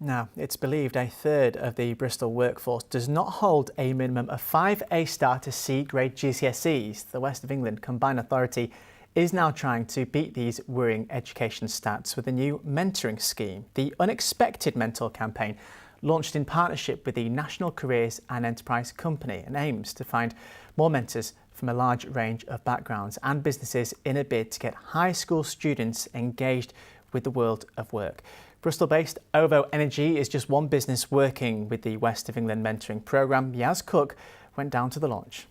Now, it's believed a third of the Bristol workforce does not hold a minimum of 5 A-star to C-grade GCSEs. The West of England Combined Authority is now trying to beat these worrying education stats with a new mentoring scheme. The Unexpected Mentor campaign, launched in partnership with the National Careers and Enterprise Company, and aims to find more mentors from a large range of backgrounds and businesses in a bid to get high school students engaged with the world of work. Bristol-based OVO Energy is just one business working with the West of England mentoring programme. Yaz Cook went down to the launch.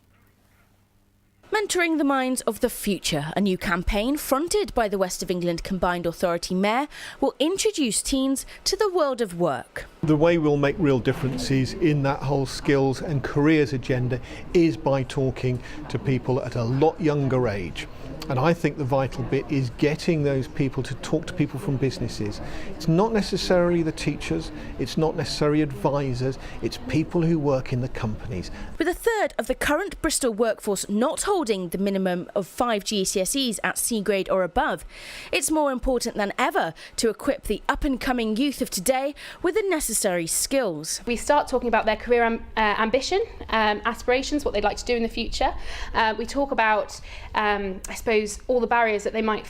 Mentoring the Minds of the Future, a new campaign fronted by the West of England Combined Authority Mayor, will introduce teens to the world of work. The way we'll make real differences in that whole skills and careers agenda is by talking to people at a lot younger age. And I think the vital bit is getting those people to talk to people from businesses. It's not necessarily the teachers, it's not necessarily advisors, it's people who work in the companies. With a third of the current Bristol workforce not holding the minimum of 5 GCSEs at C grade or above, it's more important than ever to equip the up-and-coming youth of today with the necessary skills. We start talking about their career ambition, aspirations, what they'd like to do in the future. We talk about, I suppose, all the barriers that they might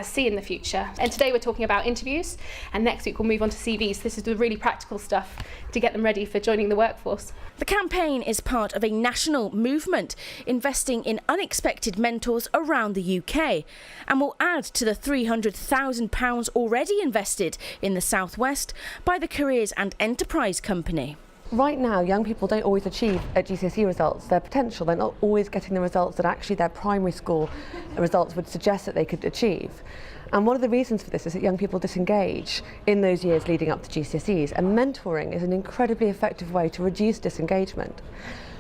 see in the future. And today we're talking about interviews, and next week we'll move on to CVs. This is the really practical stuff to get them ready for joining the workforce. The campaign is part of a national movement investing in unexpected mentors around the UK and will add to the £300,000 already invested in the South West by the Careers and Enterprise Company. Right now, young people don't always achieve at GCSE results their potential. They're not always getting the results that actually their primary school results would suggest that they could achieve. And one of the reasons for this is that young people disengage in those years leading up to GCSEs, and mentoring is an incredibly effective way to reduce disengagement.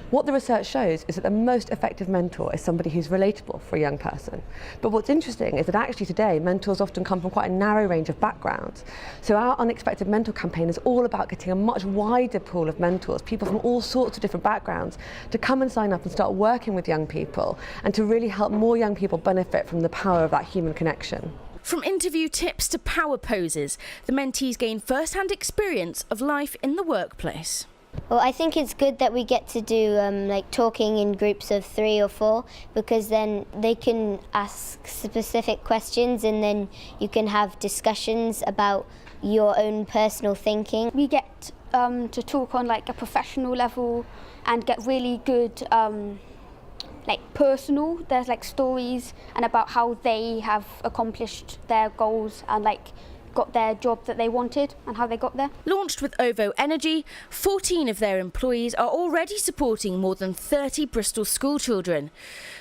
What the research shows is that the most effective mentor is somebody who's relatable for a young person. But what's interesting is that actually today, mentors often come from quite a narrow range of backgrounds. So our Unexpected Mentor campaign is all about getting a much wider pool of mentors, people from all sorts of different backgrounds, to come and sign up and start working with young people and to really help more young people benefit from the power of that human connection. From interview tips to power poses, the mentees gain first-hand experience of life in the workplace. Well, I think it's good that we get to do like talking in groups of 3 or 4, because then they can ask specific questions and then you can have discussions about your own personal thinking. We get to talk on like a professional level and get really good like personal. There's like stories and about how they have accomplished their goals and like got their job that they wanted and how they got there. Launched with OVO Energy, 14 of their employees are already supporting more than 30 Bristol school children.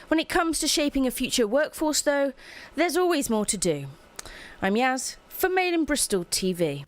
When it comes to shaping a future workforce though, there's always more to do. I'm Yaz for Made in Bristol TV.